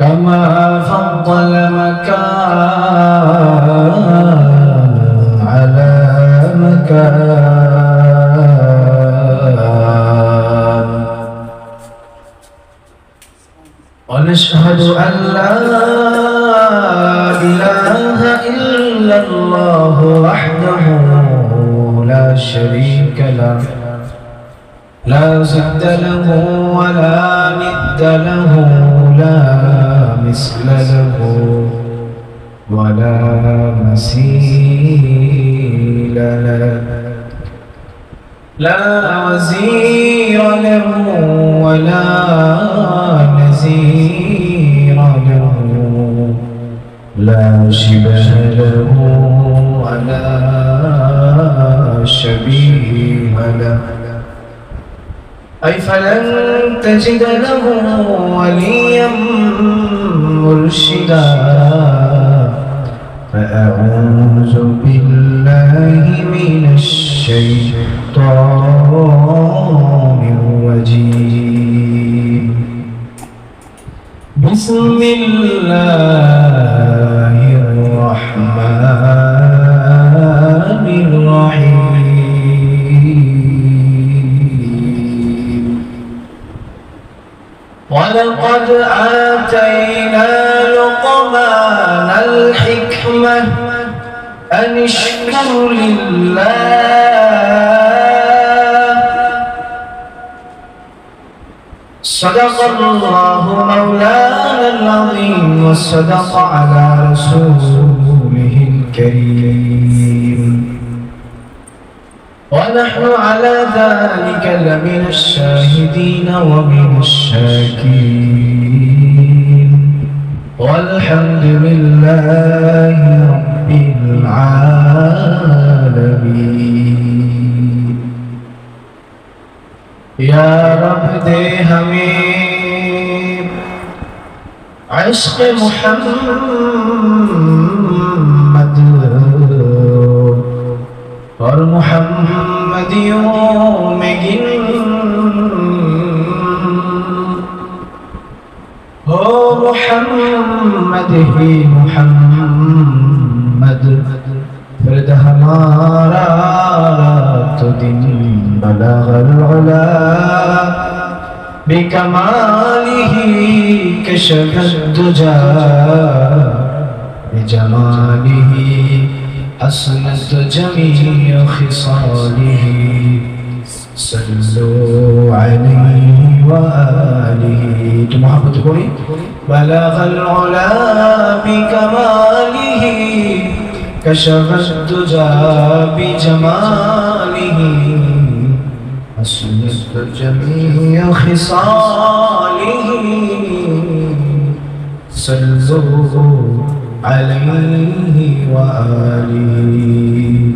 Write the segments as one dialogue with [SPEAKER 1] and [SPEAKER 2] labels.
[SPEAKER 1] كما فضل مكان على مكان ونشهد أن لا إله إلا الله وحده لا شريك له لا ضد له ولا ند له لا مثل له ولا مثيل له لا وزير له ولا نزير له لا شبه له ولا شبيه له أي فلن تجد له وليا مرشدا فأعوذ بالله من الشيطان الرجيم بسم الله الرحمن الرحيم ولقد آتينا لقمان الحكمة أن اشكر لله صدق الله مولانا العظيم وصدق على رسوله الكريم ونحن على ذلك لمن الشاهدين ومن الشاكرين والحمد لله رب العالمين या रब दे हमें इश्क़ मुहम्मद और मुहम्मदियों में गिन हो मुहम्मद ही मुहम्मद फिर हमारा तो दिन बलगल उला बिकमालिही कशफत दुजा बिजमालिही हसनत जमीअ खिसालिही सल्लु अलैहि व आलिही तो मोहब्बत करी बलगल उला बिकमालिही कशफत दुजा बिजमालिही हसनत जमीअ खिसालिही सल्लु अलैहि व आलिही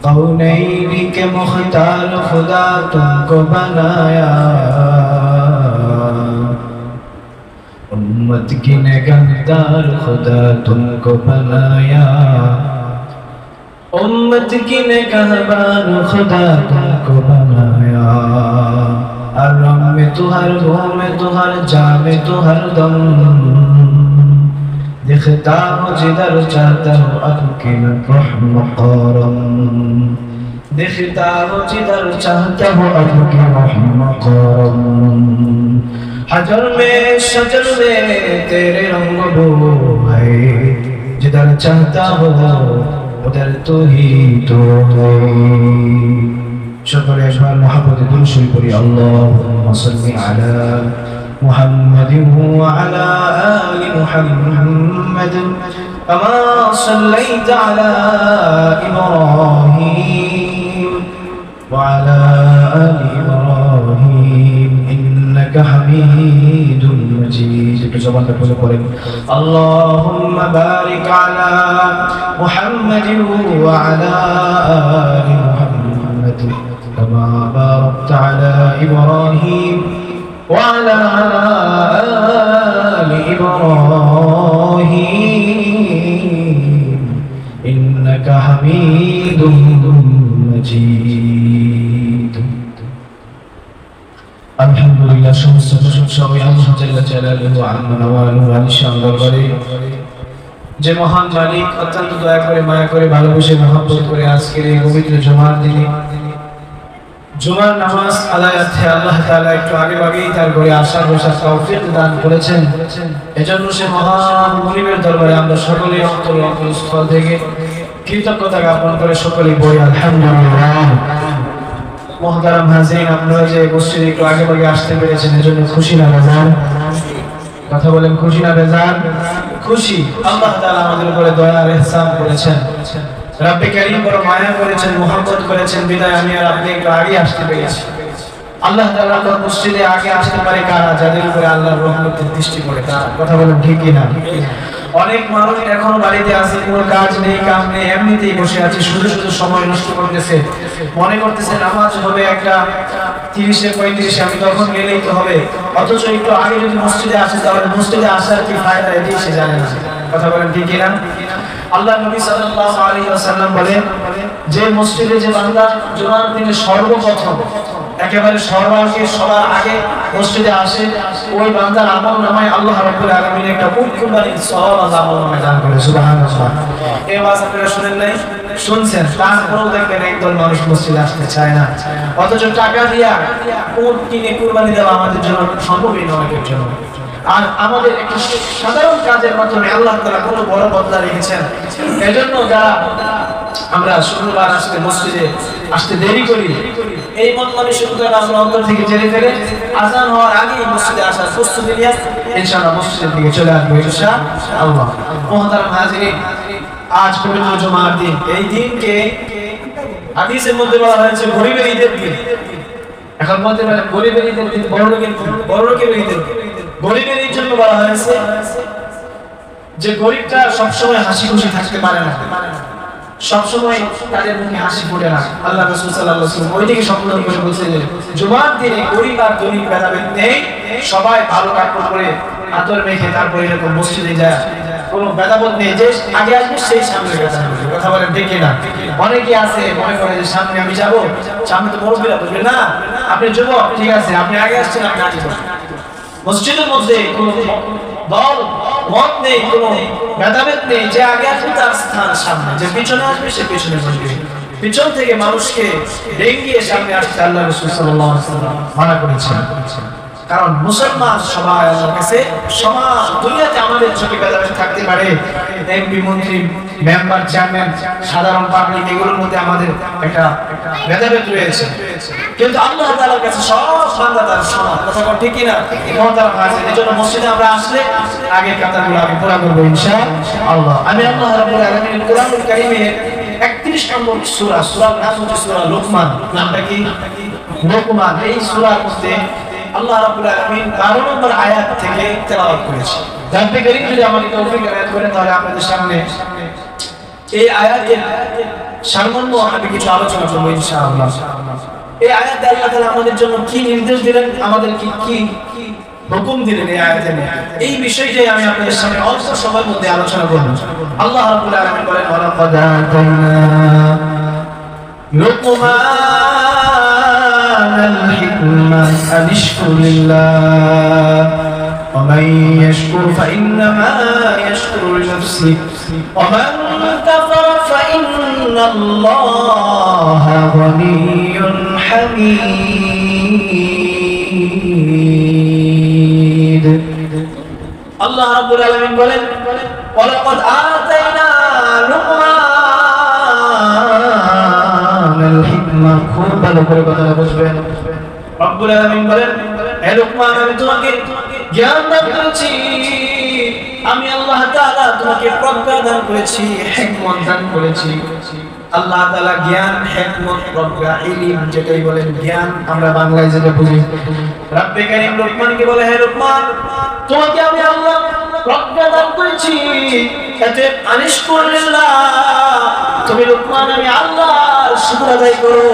[SPEAKER 1] कौनैन के मुख्तार खुदा तुमको बनाया उम्मत की निगहदार खुदा तुमको बनाया उम्मत की निगहबान खुदा तुमको बनाया हर रंग में तू हर भूम में तू हर जा में तू हर दम दिखता हो जिधर चाहता हो आपके रहम करम दिखता हो जिधर चाहता हो आपके रहम करम हजर में शजर में तेरे रंग वो है जिधर चाहता हो उधर तो ही तो है शुक्र अशमाल मोहब्बत दुल शुरी पड़ी अल्लाहुम्मा सल्ली अला محمد وعلى آل محمد كما صليت على إبراهيم وعلى آل إبراهيم إنك حميد مجيد اللهم بارك على محمد وعلى آل محمد كما باركت على إبراهيم وعلى آل إبراهيم إنك حميد مجيد الحمد لله সমস্ত প্রশংসা ওই আল্লাহ জাল্লা জালালুহু আম্মা নাওয়ালুহু আলিশান দরবারে যে মহান মালিক অত্যন্ত দয়া করে মায়া করে ভালোবেসে মহব্বত করে আজকের এই পবিত্র জুমার দিনে জুমার নামাজ আদায়াতে আল্লাহ তাআলা একটু আগেই তার ঘরে আসার বসার তৌফিক দান করেছেন। এজন্য সে মহান মুনিবের দরবারে আমরা সকলেই অন্তরস্থল থেকে কৃতজ্ঞতা জ্ঞাপন করে সকলেই বলি আলহামদুলিল্লাহ। মুহতারাম হাজিরিন, আপনারা যে মসজিদে একটু আগে আসতে পেরেছেন এজন্য খুশি না বেজার? কথা বলেন, খুশি না বেজার? খুশি। আল্লাহ তাআলা আমাদের উপরে দয়া আর ইহসান করেছেন, রব্বে কারীম বড় মায়া করেছেন, মহব্বত করেছেন, বিদায় আমি আর আপনি একটু আগে আসতে পেরেছি। আল্লাহ তাআলা তো মসজিদে আগে আসতে পারে কারা? যাদের উপরে আল্লাহর রহমতের দৃষ্টি পড়ে তারা। কথা বলেন ঠিক কি না? অনেক মানুষ এখনো বাড়িতে আছে, কোনো কাজ নেই, কাম নেই, এমনিতেই বসে আছে, শুধু সময় নষ্ট করতেছে, মনে করতেছে নামাজ হবে একটা 30-35 আমি তখন গেলেই তো হবে। অথচ একটু আগে যদি মসজিদে আসে তাহলে মসজিদে আসার কি ফায়দা এটি সে জানে না। কথা বলেন ঠিক কি না? আল্লাহ নবী সাল্লাল্লাহু আলাইহি ওয়াসাল্লাম বলেন যে মসজিদে যে বান্দা জুমার দিনে সর্বপ্রথম একেবারে সবার আগে মসজিদে আসে, ওই বান্দার আমলনামায় আল্লাহ রাব্বুল আলামিন একটা উট কুরবানির সওয়াব আমলনামায় দান করে। সুবহানাল্লাহ। এই ওয়াজ আপনারা শুনেন নাই? শুনছেন। তারপরেও দেখবেন একদল মানুষ মসজিদে আসতে চায় না, অথচ টাকা দিয়া উট কিনে কুরবানি দেওয়া আমাদের জন্য সম্ভবই নয় এর জন্য। আর আমাদের একটা সাধারণ কাজের মাধ্যমে আল্লাহ তাআলা কত বড় বদলা রেখেছেন। এজন্য যারা আমরা শুক্রবার আসতে মসজিদে আসতে দেরি করি, এই মন মানসিকতা আমরা অন্তর থেকে জেনে ফেলে আযান হওয়ার আগেই মসজিদে আসার প্রস্তুতি নিয়ে ইনশাআল্লাহ মসজিদের দিকে চলে আসবো ইনশাআল্লাহ। মুহতারাম হাজিরিন, আজ পবিত্র জুমার দিন। এই দিনকে হাদিসের মধ্যে বলা হয়েছে গরিবের ঈদের দিন। এখন বলতে পারেন গরিবের ঈদের দিন, বড়লোকের ঈদের দিন। গরিবের এই জন্য বলা হয়েছে যে গরিবটা সবসময় হাসি খুশি থাকতে পারে না, সবসময় তাদের মুখে হাসি ফোটে না। আল্লাহ রাসূল সাল্লাল্লাহু আলাইহি ওয়াসাল্লাম ওইদিকে সম্বোধন করে বলছেন যে জুমার দিনে গরিব আর ধনী ভেদাভেদ নেই, সবাই ভালো কাপড় পরে আতর মেখে তারপরে এরকম মসজিদে যায়, কোনো ভেদাভেদ নেই। যে আগে আসবে সেই সামনে গেছে। কথা বলেন ঠিক না? অনেকে আছে মনে করে যে সামনে আমি যাব, সামনে তো মুরব্বিরা বলবে না আপনি যুবক, ঠিক আছে আপনি আগে আসছেন, আপনি আগে বসুন। মসজিদের মধ্যে কোনো দল মত নেই, কোনো ভেদাভেদ নেই। যে আগে আসবে তার স্থান সামনে, যে পিছনে আসবে সে পিছনে বসবে। পিছন থেকে মানুষকে ডেঙ্গিয়ে সামনে আসতে আল্লাহ রাসূল সাল্লাল্লাহু আলাইহি ওয়াসাল্লাম মানা করেছেন। কারণ মুসলমান সবাই আল্লাহর কাছে সমান। দুনিয়াতে আমাদের ছোট ভেদাভেদ থাকতে পারে, এমপি মন্ত্রী মেম্বার চেয়ারম্যান সাধারণ পাবলিক এগুলোর মধ্যে আমাদের একটা ভেদাভেদ রয়েছে, কিন্তু আল্লাহ তাআলার কাছে সব বান্দা তার সমান। কথা বল ঠিক কি না? মহতারাম হাজির, এজন্য মসজিদে আমরা আসলে আগে কাতারগুলো আমি পুরা করব ইনশাআল্লাহ। আমি আল্লাহ রাব্বুল আলামিনের কোরআনুল কারীমের 31 নম্বর সূরার নাম হচ্ছে সূরা লোকমান। নামটা কি? লোকমান। এই সূরার মধ্যে আল্লাহ রাব্বুল আলামিন 12 নম্বর আয়াত থেকে তেলাওয়াত করেছেন। রব্বে কারীম যদি আমাকে তৌফিক এনায়েত করেন তাহলে আপনাদের সামনে এই আয়াতের সারমর্ম আমি কিছু আলোচনা করব ইনশাআল্লাহ। এই আয়াতে আল্লাহ তাআলা আমাদের জন্য কি নির্দেশ দিলেন, আমাদের কি হুকুম দিলেন এই আয়াতে, এই বিষয়টাই আমি আপনাদের সামনে অল্প সময়ের মধ্যে আলোচনা করব। আল্লাহ রাব্বুল আলামিন বলেন ওয়ালাকাদ আতাইনা লুকমানাল হিকমা আনিশকুরিল্লাহ ওয়া মান ইয়াশকুর ফাইন্নামা ইয়াশকুরু লিনাফসিহি ওয়া মান কাফারা ফাইন্নাল্লাহা গনিয়্যুন হামিদ। আল্লাহ রাব্বুল আলামিন বলেন ওয়ালাকাদ আতাইনা লুকমানাল হিকমা। খুব ভালো করে কথাটা বুঝবেন। রব্বুল আলামিন বলেন হে লুকমান, আমি তোমাকে জ্ঞান দান করেছি, আমি আল্লাহ তাআলা তোমাকে প্রজ্ঞা দান করেছি, হিকমত দান করেছি। আল্লাহ তাআলা জ্ঞান, হিকমত, প্রজ্ঞা, ইলম যেটাই বলেন জ্ঞান, আমরা বাংলায় যেটা বুঝি। রব্বে কারীম লোকমানকে বলে হে লোকমান, তোমাকে আমি আল্লাহ প্রজ্ঞা দান করেছি, এতে আনিশকুরিল্লাহ, তুমি লোকমান আমি আল্লাহর শুকর আদায় করো।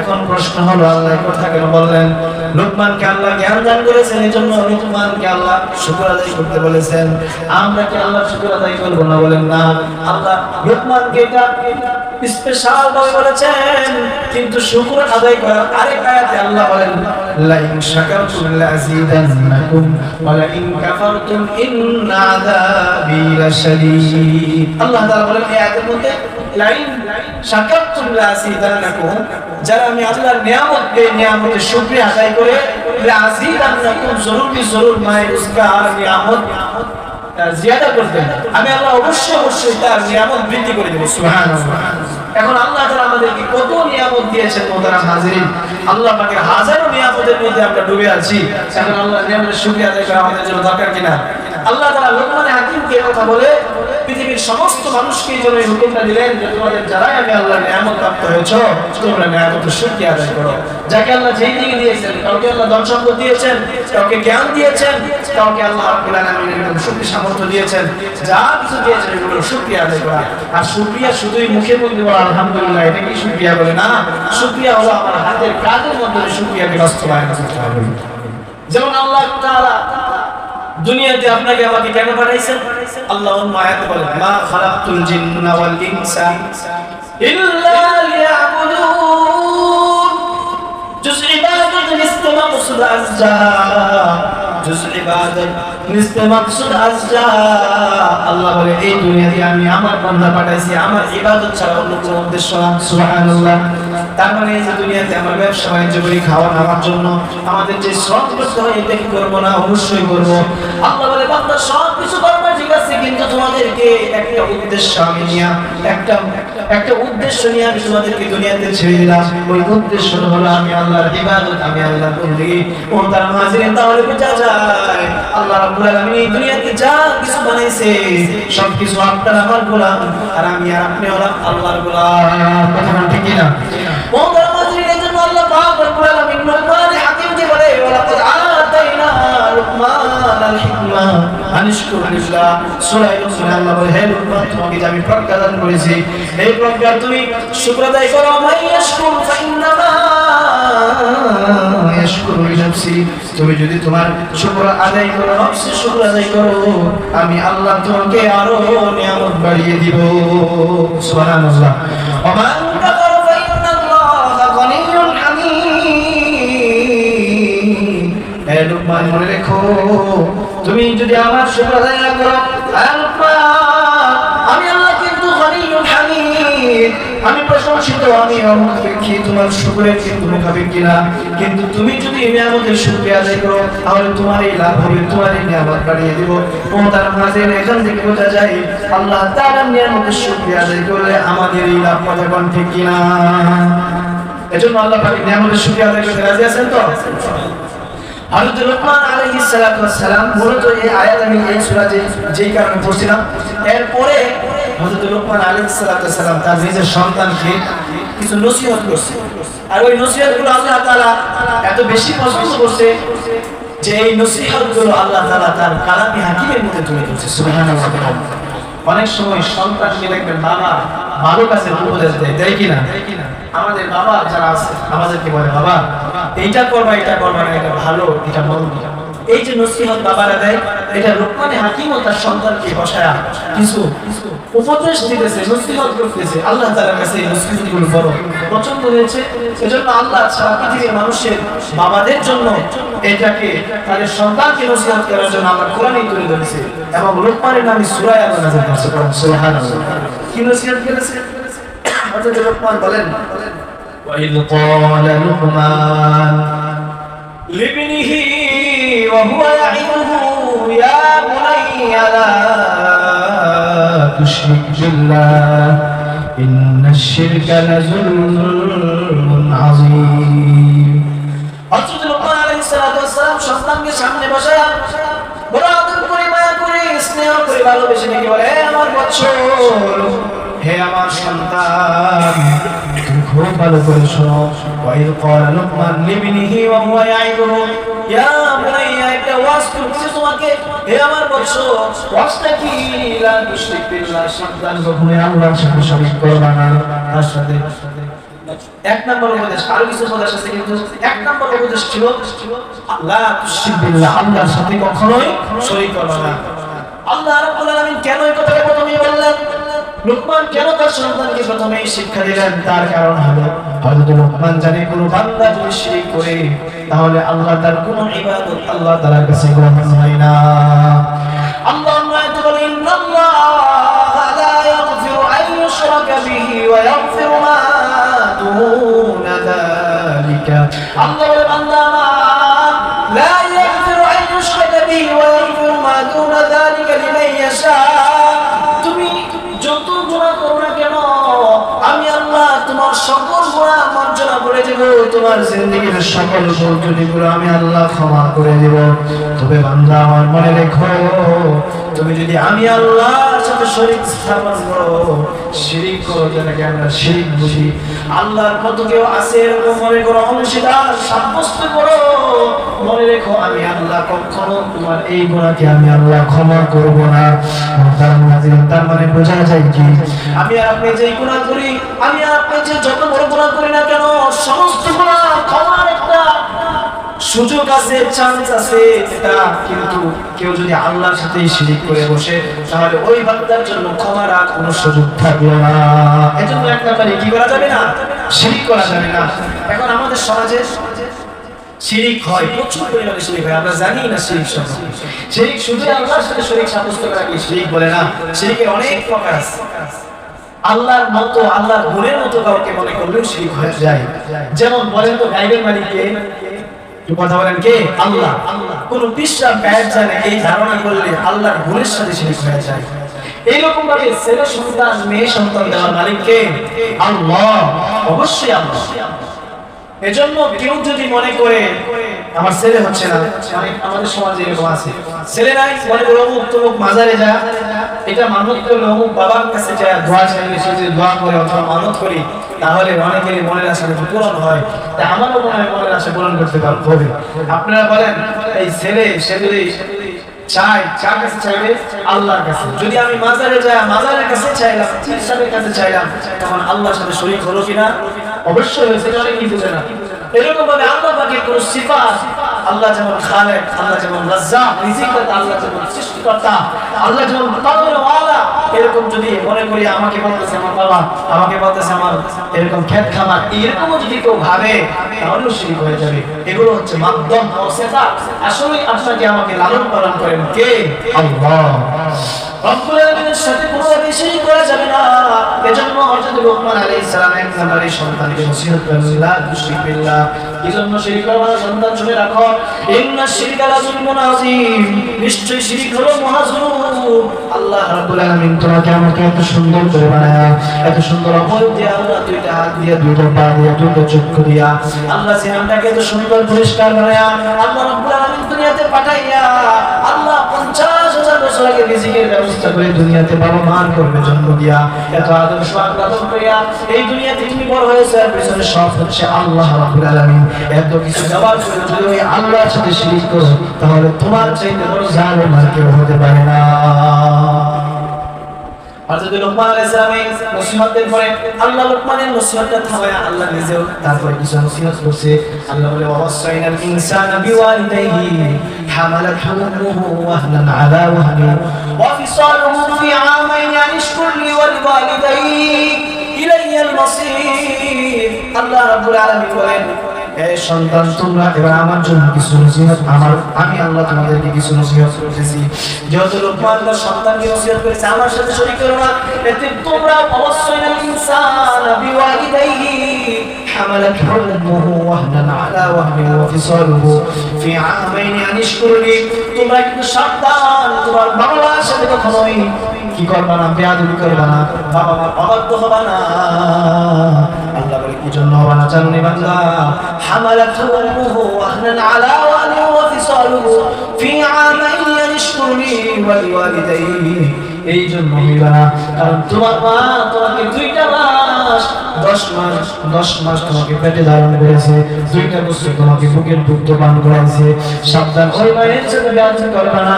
[SPEAKER 1] এখন প্রশ্ন হলো আল্লাহ কথা কেন বললেন? লোকমানকে আল্লাহ জ্ঞান দান করেছেন, এজন্য লোকমানকে আল্লাহ শুকর আদায় করতে বলেছেন। আমরা কি আল্লাহর শুকর আদায় করব না? বলেন না। আল্লাহ লোকমানকে এটা স্পেশাল ভাবে বলেছেন, কিন্তু শুকর আদায় করার আরেক আয়াতে আল্লাহ বলেন লাইন শাকারতুম লাযীদান্নাকুম ওয়া লাইন কাফারতুম ইন্না আযাবি লাশাদীদ। আল্লাহ তাআলা বলেন এই আয়াতের মধ্যে লাইন শাকারতুম লাযীদান্নাকুম, যারা আমি আল্লাহর নিয়ামত পেয়ে নিয়ামতের শুকরিয়া আদায় করে লাযীদান্নাকুম জরুর কি জরুর মায় উসকা নিয়ামত জিয়াদা করতেন, আমি আল্লাহ অবশ্যই তার নিয়ামত বৃদ্ধি করে দেব। সুবহানাল্লাহ। এখন আল্লাহ তাআলা আমাদেরকে কত নিয়ামত দিয়েছেন মোহতারাম হাজিরিন, আল্লাহ পাকের হাজারো নিয়ামতের মধ্যে আমরা ডুবে আছি। এখন আল্লাহর নিয়ামতের শুকরিয়া আদায় করা আমাদের জন্য দরকার কিনা? আল্লাহ তাআলা লোকমান হাকিমকে কথা বলে পৃথিবীর সমস্ত মানুষকে এই জন্য হুকুমটা দিলেন যে তোমাদের যারাই আমি আল্লাহর নিয়ামত প্রাপ্ত হয়েছো তোমরা নিয়ামতের শুকরিয়া আদায় করো। যাকে আল্লাহ যেই দিকে দিয়েছেন, কাউকে আল্লাহ ধন সম্পদ দিয়েছেন, কাউকে জ্ঞান দিয়েছেন, কাউকে আল্লাহ রাব্বুল আলামিন শক্তি সামর্থ্য দিয়েছেন, যা কিছু দিয়েছেন এগুলোর শুকরিয়া আদায় করা। আর শুকরিয়া শুধুই মুখে বলতে বলা আলহামদুলিল্লাহ এটা কি শুকরিয়া বলে না, শুকরিয়া হলো আমার হাতের কাজের মধ্যে শুকরিয়াকে বাস্তবায়ন করতে হবে। যেমন আল্লাহ তাআলা দুনিয়াতে আপনাকে আমাকে কেন পাঠাইছেন? আল্লাহ আয়াতে বলেন মা খালাকতুল জিন্না ওয়াল ইনসা ইল্লা লিয়াবুদুন। জুজ ইবাদত নিস্তে মাকসুদ আজজা, জুজ ইবাদত নিস্তে মাকসুদ আজজা। আল্লাহ বলে এই দুনিয়াতে আমি আমার বান্দা পাঠাইছি, আমার ইবাদত ছাড়া অন্য কোনো উদ্দেশ্য না। সুবহানাল্লাহ। তার মানে এই যে দুনিয়াতে আমরা ব্যবসা বাণিজ্য করি খাওয়া নামার জন্য, আমাদের যে শ্রম করতে হয় এটা কি করবো না? অবশ্যই করবো। আল্লাহ বলে বান্দা সব কিছু করবে ঠিক আছে, কিন্তু তোমাদেরকে একটা উদ্দেশ্য আমি নিয়ে একটা উদ্দেশ্য নিয়ে আমি তোমাদেরকে দুনিয়াতে ছেড়ে দিলাম। ওই উদ্দেশ্য হলো আমি আল্লাহর ইবাদত, আমি আল্লাহর বন্দেগী। ও তার হাজিরিন, তাহলে বোঝা যায় আল্লাহ রাব্বুল আলামিন এই দুনিয়াতে যা কিছু বানাইছে সব কিছু আপনার আমার গোলাম, আর আমি আর আপনি হলাম আল্লাহর গোলাম। কথা ঠিক কি না? ও তার হাজিরিন, এই জন্য আল্লাহ পাক রব্বুল আলামিন লোকমান হাকিমকে বলে ওয়ালাকাদ আতাইনা লোকমানাল হিকমা আনিশকুর লিল্লাহ। সূরা ইউনূস আল্লাহ বলে হে লোকমান তোমাকে যে আমি প্রজ্ঞা দান করেছি, এই প্রজ্ঞা তুমি শুকর আদায় করো। মাইয়াশকুর ফাইন্নামা ইয়াশকুরু লিনাফসি, তুমি যদি তোমার শুকর আদায় করো, নফসে শুকর আদায় করো, আমি আল্লাহ তোমাকে আরো নিয়ামত বাড়িয়ে দিব। সুবহানাল্লাহ। ওয়া মান কাফারা ফাইন্নাল্লাহা গানিয়্যুন হামিদ। হে লোকমান মনে রেখো, তুমি যদি আমার শুকর আদায় না করো, আমি আল্লাহ কিন্তু গানিয়্যুন হামিদ, আমি প্রশংসিত, আমি অমুখী, তোমার শুকরের কিন্তু মুখাপিক কিনা। কিন্তু তুমি যদি এই নিয়ামতের শুকরিয়া আদায় করো তাহলে তোমার এই লাভ হবে, তোমার এই নিয়ামত বাড়িয়ে দিব। ও তার মাঝে এখান থেকে বোঝা যায় আল্লাহ তাআলার নিয়ামতের শুকরিয়া আদায় করলে আমাদের এই লাভ কথা কোন ঠিক কিনা। এজন্য আল্লাহ পাক নিয়ামতের শুকরিয়া আদায় করতে রাজি আছেন তো? হযরত লোকমান আলাইহিস সালাতু ওয়াস সালাম মূলত এই আয়াত আমি এই সূরা যেই কারণে পড়ছিলাম, এরপরে হযরত লোকমান আলাইহিস সালাতু ওয়াস সালাম তার নিজের সন্তানকে কিছু নসিহত করছে। আর ওই নসিহতগুলো আল্লাহ তাআলা এত বেশি পছন্দ করছে যে এই নসিহতগুলো আল্লাহ তাআলা তার কালামে হাকিমের মধ্যে তুলে ধরছে। সুবহানাল্লাহ। অনেক সময় সন্তানকে দেখবেন বাবা ভালো কাজের উপদেশ দেয়, দেয় কিনা? আমাদের বাবা যারা আছে আমাদেরকে বলে বাবা এইটা করবা, এটা করবা না, এটা ভালো, এটা মন্দ। এই যে নসিহত বাবারা দেয়, এটা লোকমান হাকিম ও তার সন্তানকে বসায়া কিছু উপদেশ দিতেছে, নসিহত করতেছে। আল্লাহ তাআলার কাছে এই নসিহতগুলো বড় পছন্দ হয়েছে। এজন্য আল্লাহ সারা পৃথিবীর মানুষের বাবাদের জন্য এটাকে তাদের সন্তানকে নসিহত করার জন্য আল্লাহ কোরআনে তুলে ধরেছে এবং লোকমানের নামে সূরা আল্লাহ নাযিল করেছে। সুবহানাল্লাহ। কি নসিহত করেছে? হযরত লোকমান বলেন وَإِذْ قَالَ لُقْمَانُ لِابْنِهِ وَهُوَ يَعِظُهُ يَا بُنَيَّ لَا تُشْرِكْ بِاللَّهِ إِنَّ الشِّرْكَ لَظُلْمٌ عَظِيمٌ। হযরত লোকমান আলাইহিস সালাতু ওয়াস সালাম সন্তানকে সামনে বসায়া বড় আদর করে, মায়া করে, স্নেহ করে, ভালোবেসে ডেকে বলে হে আমার বৎস, হে আমার সন্তান, তুমি খুব ভালো করে শোনো। ওয়াইদ ক্বালা লুকমান লিবনিহি ওয়া হুয়া ইয়াইদুহু ইয়া বুনাইয়া, একটা ওয়াজ করছে তোমাকে হে আমার বৎস। ওয়াজটা কি? লা তুশরিক বিল্লাহ, সন্তান কখনো আল্লাহর সাথে শরীক করবা না। তার সাথে এক নম্বর উপদেশ, আরো কিছু উপদেশ আছে কিন্তু এক নম্বর উপদেশ ছিল লা তুশরিক বিল্লাহ, আল্লাহর সাথে কখনোই শরীক করবা না। আল্লাহ রাব্বুল আলামিন কেন এই কথাটা প্রথমেই বললেন? লুকমান কেন তার সন্তানকে প্রথমে শিক্ষা দিলেন? তার কারণ হলো হযরত লুকমান জানে কোনো বান্দা যদি শিরক করে তাহলে আল্লাহ তার কোনো ইবাদত আল্লাহ তাআলার কাছে গ্রহণ হয় না। আল্লাহ আয়াতে বলেন ইন্নাল্লাহা লা ইয়াগফিরু আন ইউশরাকা বিহি ওয়া ইয়াগফিরু মা দুনা যালিকা। আল্লাহ বলে বান্দা লা ইয়াগফিরু আন ইউশরাকা বিহি ওয়া ইয়াগফিরু মা দুনা যালিকা লিমান ইয়াশা। তুমি যত গুনাহ করো না কেন আমি আল্লাহ তোমার সকল গুনাহ মার্জনা করে দেব, তোমার জিন্দেগীর সকল ভুলগুলো আমি আল্লাহ ক্ষমা করে দেব। তবে বান্দা আমার মনে রেখো, তুমি যদি আমি আল্লাহর সাথে শরীক স্থাপন করো, শিরিক করো, যেটাকে আমরা শিরিক বুঝি, আল্লাহর মতো কেউ আছে এরকম মনে করো, অংশীদার সাব্যস্ত করো, মনে রেখো আমি আল্লাহ কখনো তোমার এই গুনাহকে আমি আল্লাহ ক্ষমা করব না। তার মানে বোঝা যায় কি আমি আর আপনি যে গুনাহ করি, আমি আর আপনি যে যত বড় গুনাহ করি না কেন, সমস্ত গুনাহ ক্ষমার একটা সুযোগ আছে, চান্স আছে। এটা কিন্তু কেউ যদি আল্লাহর সাথে শিরিক করে বসে তাহলে ওই বান্দার জন্য ক্ষমার আর কোনো সুযোগ থাকলো না। এজন্য এক নাম্বারে কি করা যাবে না? শিরিক করা যাবে না। এখন আমাদের সমাজে শিরিক হয়, প্রচুর পরিমাণে শিরিক হয়, আমরা জানি না শিরিক সম্পর্কে। শিরিক শুধু আল্লাহর সাথে শরীক সাব্যস্ত করাকে শিরিক বলে না, শিরিকের অনেক প্রকার আছে। আল্লাহর মতো, আল্লাহর গুণের মতো কাউকে মনে করলেও শিরিক হয়ে যায়। যেমন বলেন তো গায়বের মালিক কে? কথা বলেন কে? আল্লাহ। কোন বিশ্বাস গায়েব জানে এই ধারণা করলে আল্লাহর গুণের সাথে শিরিক হয়ে যায়। এইরকম ভাবে ছেলে সন্তান মেয়ে সন্তান দেওয়ার মালিক কে? আল্লাহ, অবশ্যই আল্লাহ। এজন্য কেউ যদি মনে করে আমার ছেলে হচ্ছে না, আমাদের সমাজে এরকম আছে, ছেলে নাই মনে করে অমুক তমুক মাজারে যা, এটা মানত করলে অমুক বাবার কাছে যায় দোয়া চাইলে, সে যদি দোয়া করে অথবা মানত করি তাহলে অনেকেরই মনের আশা পূরণ হয়। তাই আমারও মনে হয় মনের আশা পূরণ করতে হবে। আপনারা বলেন এই ছেলে সে যদি চাই, কার কাছে চাইবে? আল্লাহর কাছে। যদি আমি মাজারে যাই, মাজারের কাছে চাইলাম, পীর সাহেবের কাছে চাইলাম, তখন আল্লাহর সাথে শরীক হলো কিনা? অবশ্যই হয়েছে। এটা অনেকেই বুঝে না। এরকম ভাবে আল্লাহ পাকের কোন সিফাত, আল্লাহ যেমন খালেক, আল্লাহ যেমন রাজ্জাক, রিজিকদাতা, আল্লাহ যেমন সৃষ্টিকর্তা, আল্লাহ যেমন পালনওয়ালা, এরকম যদি মনে করি আমাকে বলতেছে আমার বাবা, আমাকে বলতেছে আমার এরকম ক্ষেত খামার, এরকম যদি কেউ ভাবে তাহলেও শিরক হয়ে যাবে। এগুলো হচ্ছে মাধ্যম ওয়াসিতা। আসলে আপনাকে আমাকে লালন পালন করেন কে? আল্লাহ। রব্বুল আলামিনের সাথে কোনোভাবে শিরক করা যাবে না। এজন্য হযরত লুকমান আলাইহিস সালাম এক নম্বরে সন্তানকে নসিহত করেন লা তুশরিক বিল্লাহ। এজন্য শিরক করা সন্তান শুনে রাখো, ইন্না শিরকা লাযুলমুন আযীম, নিশ্চয়ই শিরক হলো মহাজুলুম। আল্লাহ রাব্বুল আলামিন তোমাকে আমাকে এত সুন্দর করে বানায়া, এত সুন্দর আমল দিয়ে, আল্লাহ দুইটা হাত দিয়ে, দুইটা পা দিয়ে, দুইটা চক্ষু দিয়া, আল্লাহ জিহানটাকে এত সুন্দর পরিষ্কার বানায়া আল্লাহ রাব্বুল আলামিন দুনিয়াতে পাঠাইয়া, আল্লাহ 50,000 বছর আগে রিজিকের ব্যবস্থা করে দুনিয়াতে বাবা মার করবে জন্ম দিয়া, এত আদর সোহাগ লালন করিয়া এই দুনিয়াতে তুমি বড় হয়েছে, আর পেছনে সব হচ্ছে আল্লাহ রাব্বুল আলামিন। এত কিছু দেওয়ার পরে যদি ওই আল্লাহর সাথে শিরক করো তাহলে তোমার চাইতে বড় জালেম আর কেউ হতে পারে না। হযরত লুকমান আলাইহিস সালামের নসিহতের পরে আল্লাহ লুকমানের নসিহতটা থামায়া আল্লাহ নিজেও তারপরে কিছু নসিহত করছে। আল্লাহ বলে ওয়াসাইনাল ইনসানা বিওয়ালিদাইহি হামালাতহু উম্মুহু ওয়াহনান আলা ওয়াহনিন ওয়া ফিসালুহু ফি আমাইন আন ইশকুর লি ওয়া লিওয়ালিদাইক ইলাইয়াল মাসির। আল্লাহ রাব্বুল আলামিন বলেন, হে সন্তান তোমরা এবার আমার জন্য কিছু নসিহত, আমি আল্লাহ তোমাদেরকে কিছু নসিহত করতেছি। যেহেতু লুকমান তার সন্তানকে নসিহত করেছে আমার সাথে শরীক করো না, এতে তোমরা অবশ্যই না ইনসানা বিওয়ালিদাইহি হামালাতহু উম্মুহু ওয়াহনান আলা ওয়াহনিন ওয়া ফিসালুহু ফি আমাইন আন ইশকুর লি, তোমরা কিন্তু সাবধান, তোমার বাবা মার সাথে কখনোই কি করবা না? বেয়াদবি করবা না, বাবা মার অবাধ্য হবা না। আল্লাহ বলে কি জন্য হবা না জানি বান্দা? হামালাতহু উম্মুহু ওয়াহনান আলা ওয়াহনিন ওয়া ফিসালুহু ফি আমাইন আন ইশকুর লি ওয়া লিওয়ালিদাইহি। এই জন্য হইবা না কারণ তোমার মা তোমাকে 2টা মাস 10 মাস তোমাকে পেটে ধারণ করেছে, 2টা বছর তোমাকে বুকের দুগ্ধ পান করাইছে। সাবধান, ওই মায়ের সাথে বেয়াদবি করবা না।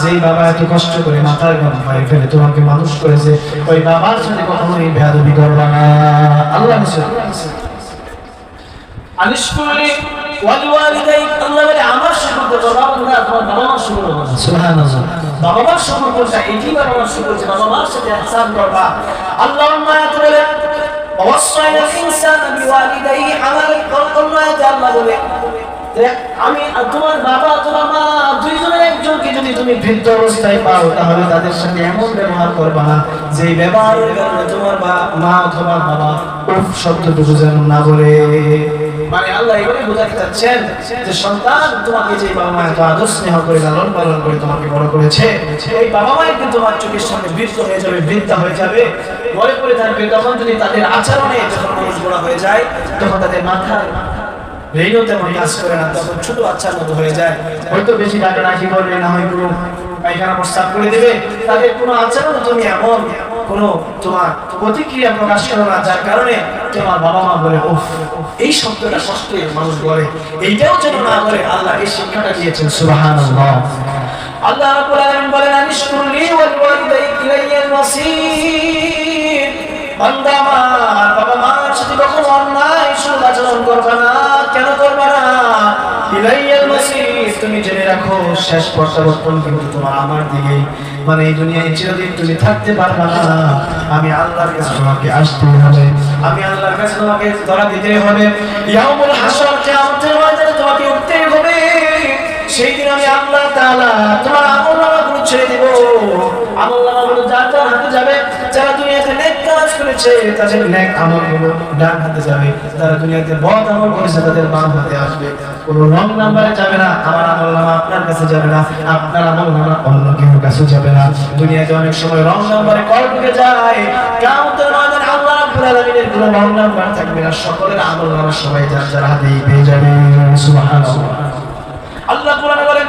[SPEAKER 1] যেই বাবা এত কষ্ট করে মাথার ঘাম পায়ে ফেলে তোমাকে মানুষ করেছে, ওই বাবার সাথে কখনোই বেয়াদবি করবা না। আল্লাহ নিষেধ আনিশ করলে ওয়ালিওয়ালিদাই আল্লাহ বলে আমার শুকর করো, বাবা তোমার বাবা মার শুকর করো। সুবহানাল্লাহ। বাবা মার শুকর করতে এটি বাবা মার শুকর করতে বাবা মার সাথে ইহসান করবা। আল্লাহুম্মা বলে ওয়াসাইনা ইনসানা বিওয়ালিদাইহি আমালান কলমাতে আল্লাহ বলে আমি তোমার বাবা তোমার মা দুইজনের একজনকে যদি তুমি বৃদ্ধ অবস্থায় পাও তাহলে তাদের সাথে এমন ব্যবহার করবা না যে ব্যবহারের কারণে তোমার মা অথবা বাবা উফ শব্দটুকু যেন না বলে। মানে আল্লাহ এবারে বোঝাতে চাচ্ছেন যে সন্তান তোমাকে যে বাবা মা এত আদর স্নেহ করে লালন পালন করে তোমাকে বড় করেছে এই বাবা মাই কিন্তু তোমার চোখের সামনে বৃদ্ধ হয়ে যাবে, বৃদ্ধা হয়ে যাবে, বড় করে থাকবে। তখন যদি তাদের আচরণে যখন মানুষ বড় হয়ে যায় তখন তাদের মাথার ব্রেইনও তেমন কাজ করে না, তখন ছোট বাচ্চার মতো হয়ে যায়। হয়তো বেশি ডাকাডাকি করবে না, হয় কোনো পায়খানা প্রস্তাব করে দেবে, তাদের কোনো আচরণ তুমি এমন কোনো তোমার প্রতিক্রিয়া প্রকাশ করো না যার কারণে তোমার বাবা মা বলে উফ, এই শব্দটা কষ্ট মানুষ বলে, এইটাও যেন না বলে আল্লাহ এই শিক্ষাটা দিয়েছেন। সুবহানাল্লাহ। আল্লাহ রাব্বুল আলামিন বলেন আনিশকুরলি ওয়াল ওয়ালিদাইহি ইলাইয়াল মাসির। বান্দা আমার বাবা মার সাথে কখনো অন্যায় আচরণ করবে না। কেন করবে না? ইলাইয়াল মাসির, তুমি জেনে রাখো শেষ প্রত্যাবর্তন কিন্তু তোমার আমার দিকেই। মানে এই দুনিয়ায় চিরদিন তুমি থাকতে পারবে না, আমি আল্লাহর কাছে তোমাকে আসতে হবে, আমি আল্লাহর কাছে তোমাকে ধরা দিতে হবে। ইয়াউমুল হাসর, কিয়ামতের ময়দানে তোমাকে উঠতে হবে। সেই দিন আমি আল্লাহ তাআলা তোমার আমলনামাগুলো ছেড়ে দেব। আমলনামাগুলো যার যার হাতে যাবে, যারা দুনিয়াতে নেক কাজ করেছে তাদের নেক আমলগুলো ডান হাতে যাবে, যারা দুনিয়াতে বদ আমল করেছে তাদের বাম হাতে আসবে। কোনো রং নাম্বারে যাবে না, আমার আমলনামা আপনার কাছে যাবে না, আপনার আমলনামা অন্য কেউ কাছে যাবে না। দুনিয়াতে অনেক সময় রং নাম্বারে কল ঢুকে যায়, কিয়ামতের ময়দানে আল্লাহ রাব্বুল আলামিনের কোনো রং নাম্বার থাকবে না, সকলের আমলনামা সবাই যার যার হাতেই পেয়ে যাবে। সুবহানাল্লাহ। আল্লাহ কোরআনে বলেন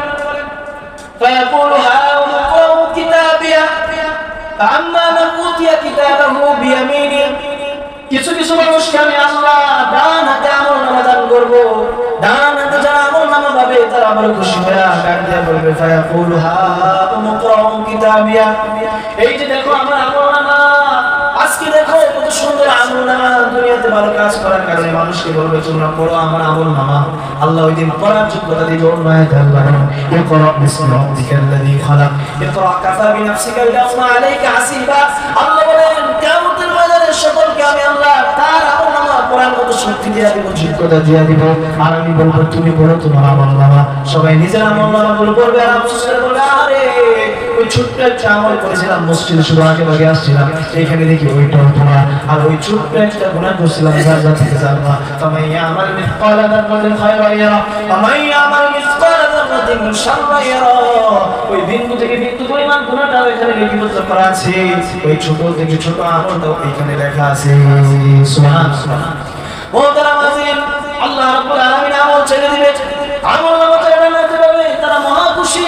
[SPEAKER 1] ফায়াকুলু হাউমু কিতাবিয়া ফাআম্মা মান উতিয়া কিতাবাহু বিয়ামিনি। কিছু কিছু মানুষকে আমি আল্লাহ ডান হাতে আমলনামা দান করব, ডান হাতে যারা আমলনামা পাবে তারা বড় খুশি হয়ে ডাক দিয়ে বলবে ফায়াকুলু হাউমু কিতাবিয়া। এই যে দেখো আমার আমলনামা, আজকে দেখো কত সুন্দর আমলনামা। দুনিয়াতে ভালো কাজ করার কারণে মানুষকে বলবে তোমরা পড়ো আমার আমলনামা। আল্লাহ ওই দিন পড়ার যোগ্যতা দিবে। ইকরা বিসমি রাব্বিকাল্লাযী খালাক, ইকরা কাফা বিনাফসিকা আল-ইয়াওমা আলাইকা হাসিবা। আল্লাহ বলেন কিয়ামতের ময়দানে সকলকে আমি আল্লাহ তার আমলনামা পড়ার মতো শক্তি দিয়ে দিব, যোগ্যতা দিয়ে দিব। আর আমি বলবো তুমি পড়ো তোমার আমলনামা। সবাই নিজের আমলনামাগুলো পড়বে আর আফসোস করে বলবে আরে ওই ছোট্ট একটা আমল করেছিলাম মসজিদে শুধু আগে আগে আসছিলাম, এখানে দেখি ওইটাও তোমার, আর ওই ছোট্ট একটা গুনাহ করছিলাম জান্নাত থেকে জানবা। ফামাইয়া আমাল মিসকালা যাররাতিন খায়রান ইয়ারা ফামাইয়া আমাল মিসকালা যাররাতিন শাররান ইয়ারা। ওই বিন্দু থেকে বিন্দু পরিমাণ গুনাহটা এখানে লিপিবদ্ধ করা আছে, ওই ছোট থেকে ছোট আমলটাও এখানে লেখা আছে। সুবহানাল্লাহ। মুহতারাম আযীম, আল্লাহ রাব্বুল আলামিন আমল ছেড়ে দিবে, আমল নামা ছেড়ে না দেবে, তারা মহা খুশি।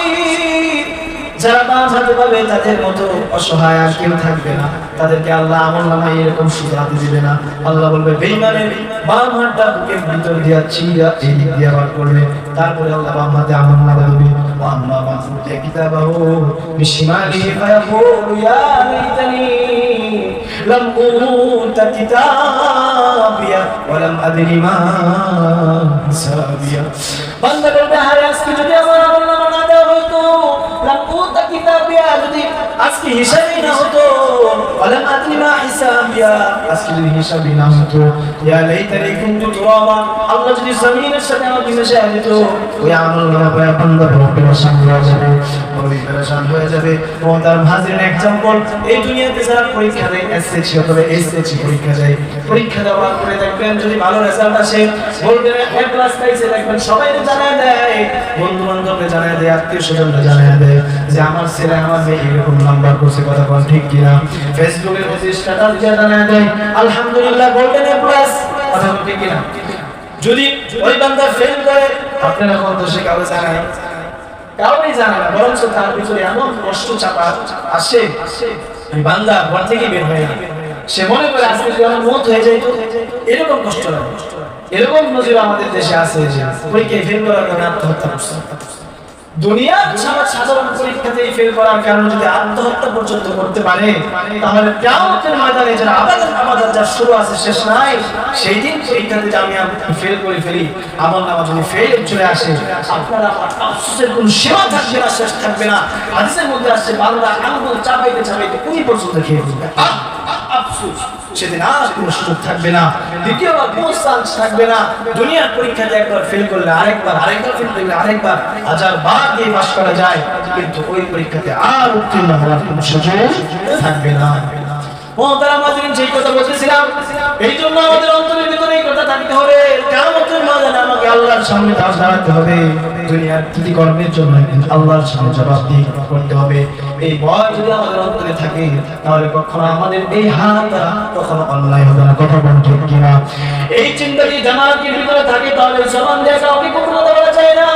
[SPEAKER 1] যারা বাম হাতে পাবে তাদের মতো অসহায় আর কেউ থাকবে না, তাদেরকে আল্লাহ আমলনামায় এরকম সুযোগ হাতে দিবে না। আল্লাহ বলবে বেঈমানের বাম হাতটা বুকের ভিতর দিয়া চিরা এই দিক দিয়া বার করবে, তারপরে আল্লাহ বাম হাতে আমলনামা দেবে। ওয়া আম্মা মান উতিয়া কিতাবাহু বিশিমালিহি ফায়াকুলু ইয়া লাইতানি লাম উতা কিতাবিয়া ওয়া লাম আদরি মা হিসাবিয়া। বান্দা বলবে হায় আজকে যদি আমার আমলনামা না দেওয়া হতো, লাম উতা কিতাবিয়া, যদি আজকে হিসাবই না হতো, ওয়া লাম আদরি মা হিসাবিয়া, আজকে যদি হিসাবই না হতো, ইয়া লাইতানি কুনতু তুরাবা, আল্লাহ যদি জমিনের সাথে আমাকে মিশিয়ে দিত, ওই আমলনামা পায় বান্দা বড় পেরেশান হয়ে যাবে, বড় পেরেশান হয়ে যাবে। ও তার হাজির एग्जांपल, এই দুনিয়াতে যারা পরীক্ষা দেয় এসএসসি অথবা এইচএসসি পরীক্ষা দেয়, পরীক্ষা দেওয়ার পরে দেখবেন যদি ভালো রেজাল্ট আসে, বলবেন এ প্লাস পাইছে, দেখবেন সবাই জানায় দেয়, বন্ধু বান্ধবকে জানায় দেয়, আত্মীয়স্বজনকে জানায় দেয় যে আমার ছেলে আমার মেয়ে এরকম নাম্বার করছে, কথা বল ঠিক কিনা। ফেসবুকের মধ্যে স্ট্যাটাস দিয়ে জানায় দেয় আলহামদুলিল্লাহ গোল্ডেন এ প্লাস, কথা বল ঠিক কিনা। যদি ওই বান্দা ফেল করে আপনারা কোন দোষে কাউকে জানায়, কাউকে জানায় না, বরং তার ভিতরে এমন কষ্ট চাপা আসে ওই বান্দা ঘর থেকে বের হয়ে না, সে মনে করে আজকে যদি আমার মত হয়ে যায় তো এরকম কষ্ট লাগে। এরকম নজির আমাদের দেশে আছে যে পরীক্ষায় ফেল করার কারণে আত্মহত্যা করছে। দুনিয়ার সাধারণ পরীক্ষাতেই ফেল করার কারণে যদি আত্মহত্যা পর্যন্ত করতে পারে, তাহলে কিয়ামতের ময়দানে যারা আমাদের যা শুরু আছে শেষ নাই, সেই দিন পরীক্ষাতে যদি আমি ফেল করে ফেলি, আমার নামা যদি ফেল চলে আসে, আপনারা আফসোসের কোনো সীমা থাকবে না, শেষ থাকবে না। হাদিসের মধ্যে আসছে বান্দা আঙ্গুল চাপাইতে চাপাইতে কুড়ি পর্যন্ত খেয়ে ফেলবে। আফসোস, সেদিন আর কোনো সুযোগ থাকবে না, দ্বিতীয়বার কোনো চান্স থাকবে না। দুনিয়ার পরীক্ষাতে একবার ফেল করলে আরেকবার, আরেকবার ফেল করলে আরেকবার, হাজার বার দিয়ে পাস করা যায়, কিন্তু ওই পরীক্ষাতে আর উত্তীর্ণ হওয়ার কোনো সুযোগ থাকবে না। যেই কথা বলতেছিলাম, এই জন্য আমাদের অন্তরের ভিতরে এই কথা থাকতে হবে, কিয়ামতের ময়দানে আমাকে আল্লাহর সামনে দাঁড়াতে হবে, দুনিয়ার কৃতকর্মের জন্য আল্লাহর সামনে জবাবদিহি করতে হবে। এই ভয় যদি আমাদের অন্তরে থাকে, তাহলে কখনো আমাদের এই হাত কখনো অন্যায় হবে না। কথা বলতে ঠিক কিনা? এই চিন্তা যদি জামাতের ভিতরে থাকে, তাহলে জবান দিয়ে কাউকে কখনো দেওয়া যায় না,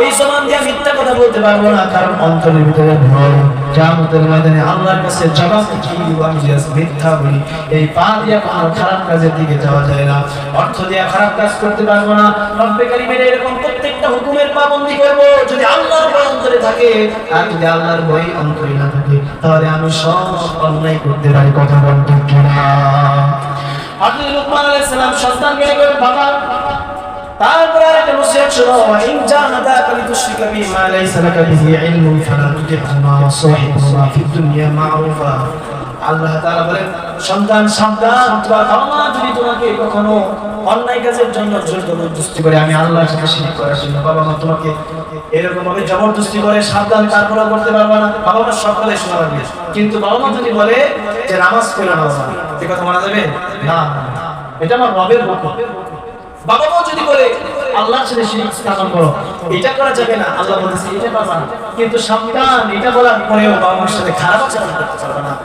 [SPEAKER 1] এই জবান দিয়ে মিথ্যা কথা বলতে পারবো না, কারণ অন্তরের ভিতরে ভয়। কিয়ামতের ময়দানে আল্লাহর কাছে জবাব কি দিব? আমি যে মিথ্যা বলি, এই পা দিয়ে কোনো খারাপ কাজের দিকে যাওয়া যায় না, অর্থ দিয়ে খারাপ কাজ করতে পারবো না। রব্বে কারীমের এরকম প্রত্যেকটা হুকুমের পাবন্দি করব যদি আল্লাহর ভয় অন্তরে থাকে। আর যদি আল্লাহর ভয় অন্তরে না থাকে, তাহলে আমি সব অন্যায় করতে পারি। কথা বলতে কিনা? হযরত লুকমান আলাইহিস সালাম সন্তানকে বলেন, বাবা, তারপরে একটা নসিহত শোনো, ইন জাহাদাকা লিতুশরিকা বিমা লাইসা লাকা বিহি ইলমুন ফালা তুতি'হুমা ওয়া সাহিবহুমা ফিদ দুনিয়া মা'রুফা। আল্লাহ তাআলা বলেন, সন্তান সাবধান, তোমার বাবা মা যদি তোমাকে কখনো অন্যায় কাজের জন্য জবরদস্তি করে, আমি আল্লাহর সাথে শিরক করার জন্য বাবা মা তোমাকে এরকম ভাবে জবরদস্তি করে, সাবধান, তারপরে করতে পারবে না। বাবা মা সকলে শোনা লাগবে, কিন্তু বাবা মা যদি বলে যে নামাজ পড়ো না, এই কথা মানা যাবে না? এটা আমার রবের হুকুম। বাবা মা যদি বলে আল্লাহর সাথে শিরক স্থাপন করো, এটা করা যাবে না, আল্লাহ বলেছে এটা পারবা না, কিন্তু সাবধান, এটা বলার পরেও বাবা মার সাথে খারাপ আচরণ করতে পারবে না।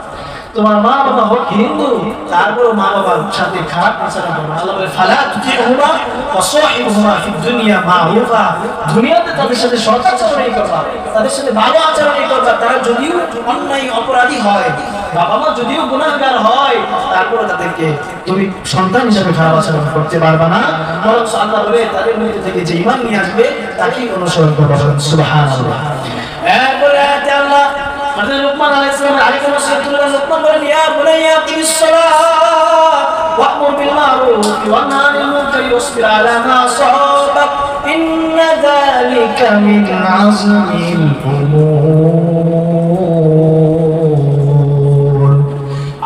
[SPEAKER 1] তোমার মা বাবা হোক হিন্দু, তারপরও মা বাবার সাথে খারাপ আচরণ করবে না। আল্লাহ বলে, ফালা তুতি'হুমা ওয়া সাহিবহুমা ফিদ দুনিয়া মা'রুফা। দুনিয়াতে তাদের সাথে সৎ আচরণই করবা, তাদের সাথে ভালো আচরণই করবা। তারা যদিও অন্যায় অপরাধী হয়, বাবা মা যদিও গুনাহগার হয়, তারপরে তাদেরকে তুমি সন্তান হিসেবে খারাপ আচরণ করতে পারবা না। বরং আল্লাহ বলে, তাদের মধ্যে থেকে যে ঈমান নিয়ে আসবে তাকেই অনুসরণ করবে। সুবহানাল্লাহ। এরপরে আয়াতে আল্লাহ হযরত লুকমান আলাইহিস সালাম আরেকটা নসিহত করলেন। লুকমান বলেন, ইয়া বুনাইয়া আকিমিস সালাহ ওয়া'মুর বিল মা'রুফ ওয়া নাহি আনিল মুনকারি ওয়াসবির আলা মা আসাবাক ইন্না যালিকা মিন আযমিল উমুর।